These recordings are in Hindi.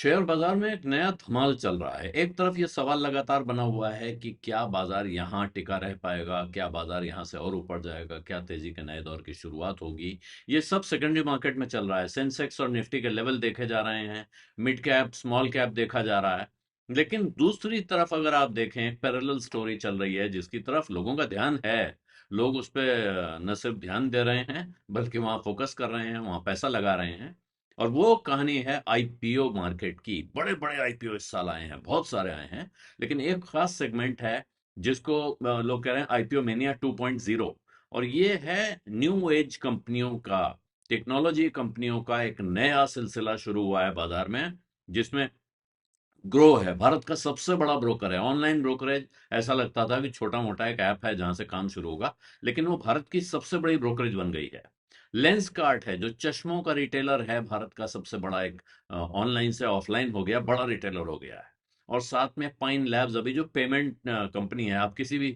शेयर बाजार में एक नया धमाल चल रहा है। एक तरफ ये सवाल लगातार बना हुआ है कि क्या बाजार यहाँ टिका रह पाएगा? क्या बाजार यहाँ से और ऊपर जाएगा? क्या तेजी के नए दौर की शुरुआत होगी? ये सब सेकेंडरी मार्केट में चल रहा है। सेंसेक्स और निफ्टी के लेवल देखे जा रहे हैं, मिड कैप, स्मॉल कैप देखा जा रहा है। लेकिन दूसरी तरफ अगर आप देखें, एक पैरेलल स्टोरी चल रही है जिसकी तरफ लोगों का ध्यान है। लोग उस पे न सिर्फ ध्यान दे रहे हैं, बल्कि वहां फोकस कर रहे हैं, वहां पैसा लगा रहे हैं। और वो कहानी है आईपीओ मार्केट की। बड़े बड़े आईपीओ इस साल आए हैं, बहुत सारे आए हैं। लेकिन एक खास सेगमेंट है जिसको लोग कह रहे हैं आईपीओ मेनिया 2.0। और ये है न्यू एज कंपनियों का, टेक्नोलॉजी कंपनियों का एक नया सिलसिला शुरू हुआ है बाजार में, जिसमें ग्रो है। भारत का सबसे बड़ा ब्रोकर है, ऑनलाइन ब्रोकरेज। ऐसा लगता था कि छोटा मोटा एक ऐप है जहां से काम शुरू होगा, लेकिन वो भारत की सबसे बड़ी ब्रोकरेज बन गई है। लेंस कार्ट है जो चश्मों का रिटेलर है, भारत का सबसे बड़ा एक ऑनलाइन से ऑफलाइन हो गया, बड़ा रिटेलर हो गया है। और साथ में पाइन लैब्स, अभी जो पेमेंट कंपनी है, आप किसी भी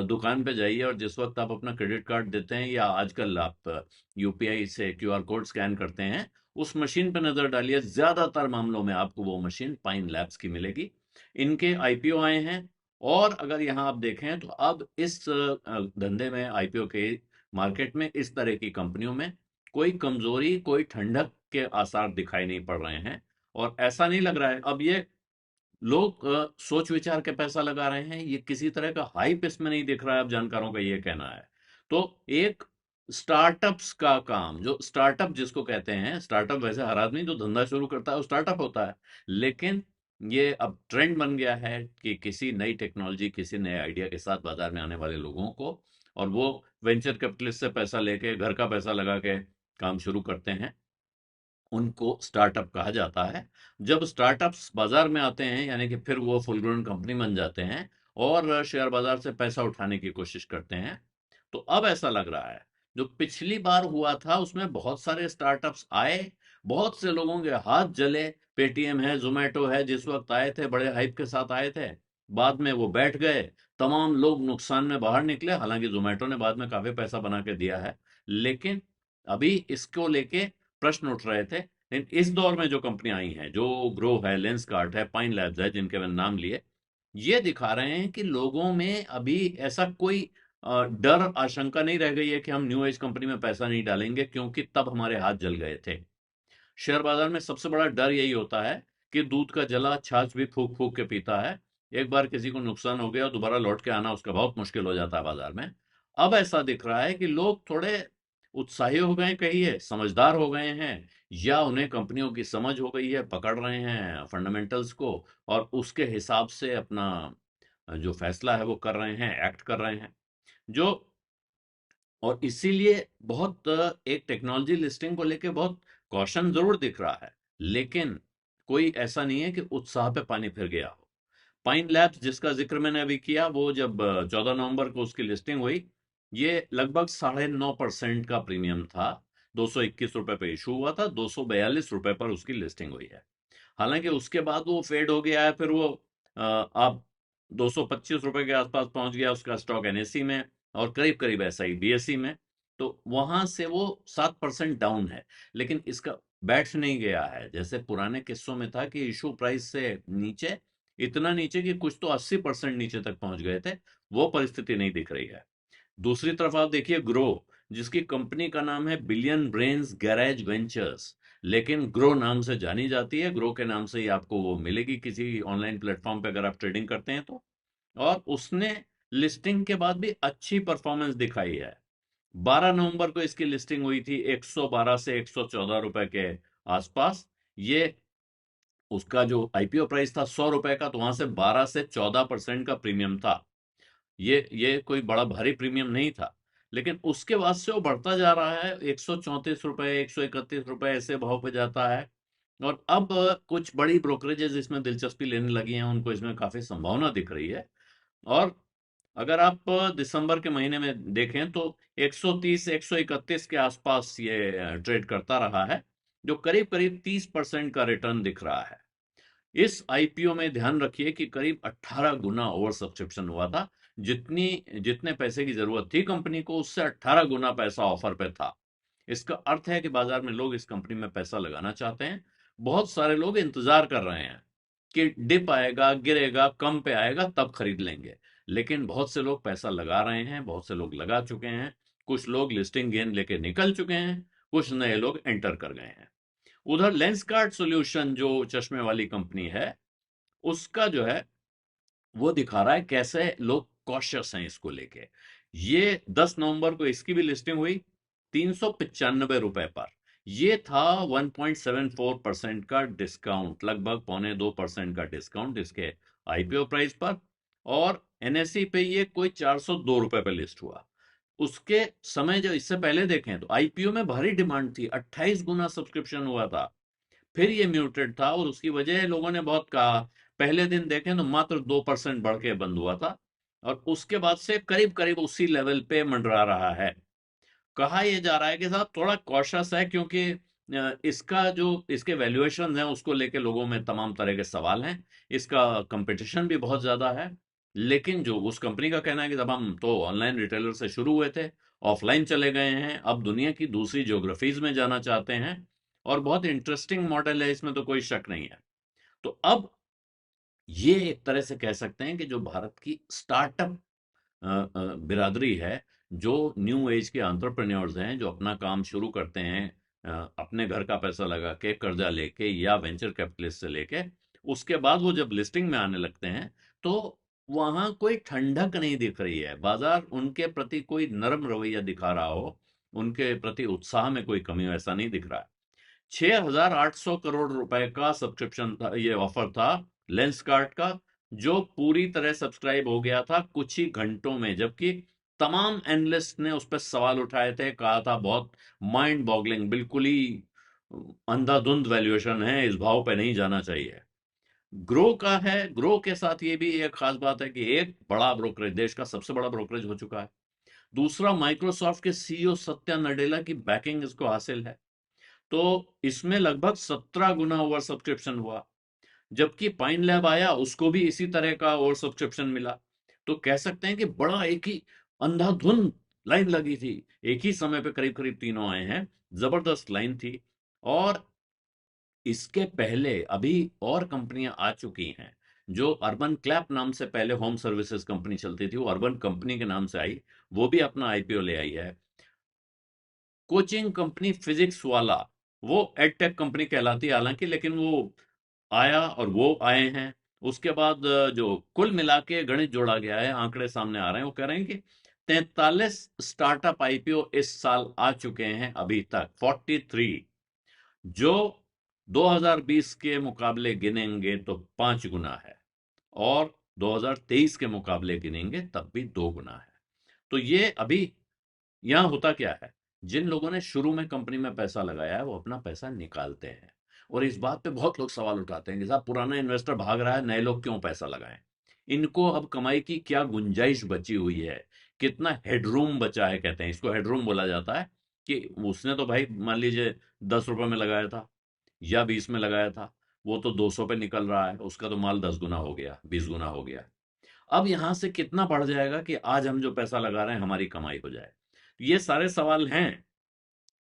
दुकान पे जाइए और जिस वक्त आप अपना क्रेडिट कार्ड देते हैं या आजकल आप यूपीआई से क्यूआर कोड स्कैन करते हैं, उस मशीन पर नजर डालिए, ज्यादातर मामलों में आपको वो मशीन पाइन लैब्स की मिलेगी। इनके आईपीओ आए हैं। और अगर यहां आप देखें तो अब इस धंधे में, आईपीओ के मार्केट में, इस तरह की कंपनियों में कोई कमजोरी, कोई ठंडक के आसार दिखाई नहीं पड़ रहे हैं। और ऐसा नहीं लग रहा है अब ये लोग सोच विचार के पैसा लगा रहे हैं। ये किसी तरह का हाइप इसमें नहीं दिख रहा है, अब जानकारों का ये कहना है। तो एक स्टार्टअप्स का काम, जो स्टार्टअप जिसको कहते हैं, स्टार्टअप वैसे हर आदमी जो धंधा शुरू करता है वो स्टार्टअप होता है। लेकिन ये अब ट्रेंड बन गया है कि किसी नई टेक्नोलॉजी, किसी नए आइडिया के साथ बाजार में आने वाले लोगों को, और वो वेंचर कैपिटलिस्ट से पैसा लेके, घर का पैसा लगा के काम शुरू करते हैं, उनको स्टार्टअप कहा जाता है। जब स्टार्टअप्स बाजार में आते हैं, यानी कि फिर वो फुल ग्रोन कंपनी बन जाते हैं और शेयर बाजार से पैसा उठाने की कोशिश करते हैं। तो अब ऐसा लग रहा है, जो पिछली बार हुआ था उसमें बहुत सारे स्टार्टअप्स आए, बहुत से लोगों के हाथ जले। पेटीएम है, जोमेटो है, जिस वक्त आए थे बड़े हाइप के साथ आए थे, बाद में वो बैठ गए। तमाम लोग नुकसान में बाहर निकले। हालांकि जोमेटो ने बाद में काफी पैसा बना के दिया है। लेकिन अभी इसको लेके प्रश्न उठ रहे थे। लेकिन इस दौर में जो कंपनियां आई हैं, जो ग्रो है, लेंसकार्ट है, पाइन लैब्स है, जिनके मैंने नाम लिए, ये दिखा रहे हैं कि लोगों में अभी ऐसा कोई डर, आशंका नहीं रह गई है कि हम न्यू एज कंपनी में पैसा नहीं डालेंगे, क्योंकि तब हमारे हाथ जल गए थे। शेयर बाजार में सबसे बड़ा डर यही होता है कि दूध का जला छाछ भी फूक फूक के पीता है। एक बार किसी को नुकसान हो गया, दोबारा लौट के आना उसका बहुत मुश्किल हो जाता है बाजार में। अब ऐसा दिख रहा है कि लोग थोड़े उत्साही हो गए, कहिए समझदार हो गए हैं, या उन्हें कंपनियों की समझ हो गई है, पकड़ रहे हैं फंडामेंटल्स को, और उसके हिसाब से अपना जो फैसला है वो कर रहे हैं, एक्ट कर रहे हैं। जो और इसीलिए बहुत एक टेक्नोलॉजी लिस्टिंग को लेके बहुत कॉशन जरूर दिख रहा है, लेकिन कोई ऐसा नहीं है कि उत्साह पे पानी फिर गया हो। पाइन लैब्स जिसका जिक्र मैंने अभी किया, वो जब 14 नवंबर को उसकी लिस्टिंग हुई, ये लगभग 9.5% का प्रीमियम था। 221 रुपए पे इशू हुआ था, 242 रुपए पर उसकी लिस्टिंग हुई है। हालांकि उसके बाद वो फेड हो गया है, फिर वो अब 225 रुपए के आसपास पहुंच गया उसका स्टॉक एनएससी में, और करीब करीब ऐसा ही बीएसई में। तो वहां से वो 7% डाउन है। लेकिन इसका बैठ नहीं गया है, जैसे पुराने किस्सों में था कि इशू प्राइस से नीचे, इतना नीचे कि कुछ तो 80% नीचे तक पहुंच गए थे। वो परिस्थिति नहीं दिख रही है। दूसरी तरफ आप देखिए ग्रो, जिसकी कंपनी का नाम है बिलियन ब्रेन्स गैरेज वेंचर्स, लेकिन ग्रो नाम से जानी जाती है। ग्रो के नाम से ही आपको वो मिलेगी किसी ऑनलाइन प्लेटफॉर्म पे अगर आप ट्रेडिंग करते हैं तो। और उसने लिस्टिंग के बाद भी अच्छी परफॉर्मेंस दिखाई है। 12 नवंबर को इसकी लिस्टिंग हुई थी 112 से 114 रुपए के आसपास। ये उसका जो आईपीओ प्राइस था 100 रुपए का, तो वहां से 12 से 14% का प्रीमियम था। ये कोई बड़ा भारी प्रीमियम नहीं था। लेकिन उसके बाद से वो बढ़ता जा रहा है, 134 रुपए, 131 रुपए, ऐसे भाव पे जाता है। और अब कुछ बड़ी ब्रोकरेजेस इसमें दिलचस्पी लेने लगी हैं, उनको इसमें काफी संभावना दिख रही है। और अगर आप दिसंबर के महीने में देखें तो 130, 131 के आसपास ये ट्रेड करता रहा है, जो करीब करीब 30% का रिटर्न दिख रहा है। इस आईपीओ में ध्यान रखिए कि करीब 18 गुना ओवर सब्सक्रिप्शन हुआ था। जितनी जितने पैसे की जरूरत थी कंपनी को, उससे 18 गुना पैसा ऑफर पे था। इसका अर्थ है कि बाजार में लोग इस कंपनी में पैसा लगाना चाहते हैं। बहुत सारे लोग इंतजार कर रहे हैं कि डिप आएगा, गिरेगा, कम पे आएगा तब खरीद लेंगे। लेकिन बहुत से लोग पैसा लगा रहे हैं, बहुत से लोग लगा चुके हैं। कुछ लोग लिस्टिंग गेन लेके निकल चुके हैं, कुछ नए लोग एंटर कर गए हैं। उधर लेंसकार्ट सॉल्यूशन जो चश्मे वाली कंपनी है, उसका जो है वो दिखा रहा है कैसे लोग कॉशियस हैं इसको लेके। ये 10 नवंबर को इसकी भी लिस्टिंग हुई 395 रुपए पर। ये था 1.74% का डिस्काउंट, लगभग 0.25% का डिस्काउंट इसके आईपीओ प्राइस पर। और एनएसई पे ये कोई 402 रुपए पे लिस्ट हुआ। उसके समय जो इससे पहले देखें तो आईपीओ में भारी डिमांड थी, 28 गुना सब्सक्रिप्शन हुआ था। फिर ये म्यूटेड था और उसकी वजह लोगों ने बहुत कहा। पहले दिन देखें तो मात्र 2% बढ़ के बंद हुआ था और उसके बाद से करीब करीब उसी लेवल पे मंडरा रहा है। कहा यह जा रहा है कि साहब थोड़ा कॉशस है, क्योंकि इसका जो इसके वैल्यूएशन हैं उसको लेके लोगों में तमाम तरह के सवाल हैं। इसका कंपटीशन भी बहुत ज्यादा है। लेकिन जो उस कंपनी का कहना है कि जब हम तो ऑनलाइन रिटेलर से शुरू हुए थे, ऑफलाइन चले गए हैं, अब दुनिया की दूसरी ज्योग्राफीज में जाना चाहते हैं। और बहुत इंटरेस्टिंग मॉडल है, इसमें तो कोई शक नहीं है। तो अब ये एक तरह से कह सकते हैं कि जो भारत की स्टार्टअप बिरादरी है, जो न्यू एज के एंटरप्रेन्योर्स हैं, जो अपना काम शुरू करते हैं अपने घर का पैसा लगा के, कर्जा लेके या वेंचर कैपिटलिस्ट से लेके, उसके बाद वो जब लिस्टिंग में आने लगते हैं तो वहां कोई ठंडक नहीं दिख रही है। बाजार उनके प्रति कोई नरम रवैया दिखा रहा हो, उनके प्रति उत्साह में कोई कमी ऐसा नहीं दिख रहा है। 6,800 करोड़ रुपए का सब्सक्रिप्शन था, ये ऑफर था लेंसकार्ट का, जो पूरी तरह सब्सक्राइब हो गया था कुछ ही घंटों में। जबकि तमाम एनालिस्ट ने उस पर सवाल उठाए थे, कहा था बहुत माइंड बॉगलिंग, बिल्कुल ही अंधाधुंध वैल्यूएशन है, इस भाव पे नहीं जाना चाहिए। ग्रो का है, ग्रो के साथ ये भी एक खास बात है कि एक बड़ा ब्रोकरेज, देश का सबसे बड़ा ब्रोकरेज हो चुका है। दूसरा, माइक्रोसॉफ्ट के सीईओ सत्या नडेला की बैकिंग इसको हासिल है। तो इसमें लगभग 17 गुना ओवर सब्सक्रिप्शन हुआ। जबकि पाइन लैब आया, उसको भी इसी तरह का ओवर सब्सक्रिप्शन मिला। तो कह सकते हैं कि बड़ा एक ही अंधाधुंध लाइन लगी थी, एक ही समय पे करीब करीब तीनों आए हैं। जबरदस्त लाइन थी। और इसके पहले अभी और कंपनियां आ चुकी हैं। जो अर्बन क्लैप नाम से पहले होम सर्विसेज कंपनी चलती थी, वो अर्बन कंपनी के नाम से आई, वो भी अपना आईपीओ ले आई है। कोचिंग कंपनी फिजिक्स वाला, वो एडटेक कंपनी कहलाती है हालांकि, लेकिन वो आया और वो आए हैं। उसके बाद जो कुल मिला के गणित जोड़ा गया है, आंकड़े सामने आ रहे हैं, वो कह रहे हैं कि 43 स्टार्टअप आईपीओ इस साल आ चुके हैं अभी तक, 43, जो 2020 के मुकाबले गिनेंगे तो 5 गुना है, और 2023 के मुकाबले गिनेंगे तब भी 2 गुना है। तो ये अभी यहां होता क्या है, जिन लोगों ने शुरू में कंपनी में पैसा लगाया है वो अपना पैसा निकालते हैं। और इस बात पे बहुत लोग सवाल उठाते हैं कि साहब पुराना इन्वेस्टर भाग रहा है, नए लोग क्यों पैसा लगाएं। इनको अब कमाई की क्या गुंजाइश बची हुई है, कितना हेडरूम बचा है, कहते हैं इसको हेडरूम बोला जाता है। कि उसने तो भाई मान लीजिए 10 रुपए में लगाया था या 20 में लगाया था, वो तो 200 पे निकल रहा है, उसका तो माल 10 गुना हो गया, 20 गुना हो गया। अब यहां से कितना बढ़ जाएगा कि आज हम जो पैसा लगा रहे हैं हमारी कमाई हो जाए। ये सारे सवाल हैं।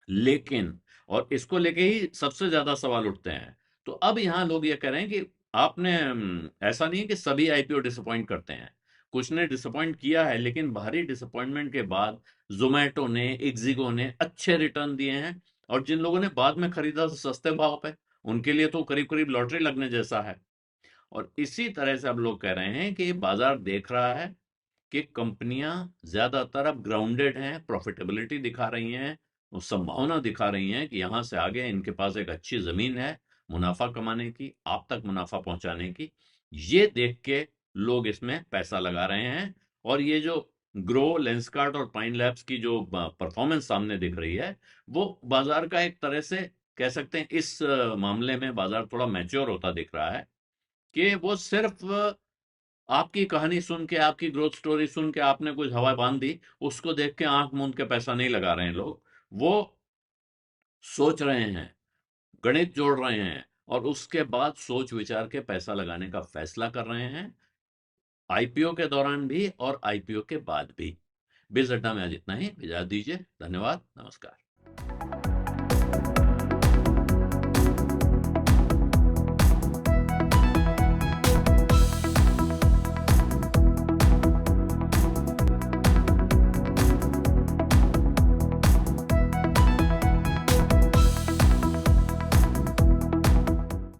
लेकिन और इसको लेके ही सबसे ज्यादा सवाल उठते हैं। तो अब यहां लोग ये कह रहे हैं कि आपने ऐसा नहीं है कि सभी आईपीओ डिसअपॉइंट करते हैं, कुछ ने डिसअपॉइंट किया है, लेकिन भारी डिसअपॉइंटमेंट के बाद जोमेटो ने, इक्जिगो ने अच्छे रिटर्न दिए हैं। और जिन लोगों ने बाद में खरीदा सस्ते भाव पे, उनके लिए तो करीब करीब लॉटरी लगने जैसा है। और इसी तरह से अब लोग कह रहे हैं कि बाजार देख रहा है कि कंपनियां ज्यादातर अब ग्राउंडेड हैं, प्रॉफिटेबिलिटी दिखा रही हैं, वो संभावना दिखा रही हैं कि यहां से आगे इनके पास एक अच्छी जमीन है मुनाफा कमाने की, आप तक मुनाफा पहुंचाने की। ये देख के लोग इसमें पैसा लगा रहे हैं। और ये जो ग्रो, लेंसकार्ट और पाइन लैब्स की जो परफॉर्मेंस सामने दिख रही है, वो बाजार का एक तरह से कह सकते हैं, इस मामले में बाजार थोड़ा मैच्योर होता दिख रहा है। कि वो सिर्फ आपकी कहानी सुन के, आपकी ग्रोथ स्टोरी सुन के आपने कुछ हवा बांध दी, उसको देख के आंख मूंद के पैसा नहीं लगा रहे हैं लोग। वो सोच रहे हैं, गणित जोड़ रहे हैं, और उसके बाद सोच विचार के पैसा लगाने का फैसला कर रहे हैं, आईपीओ के दौरान भी और आईपीओ के बाद भी। बिज अड्डा में आज इतना ही, इजाजत दीजिए, धन्यवाद, नमस्कार।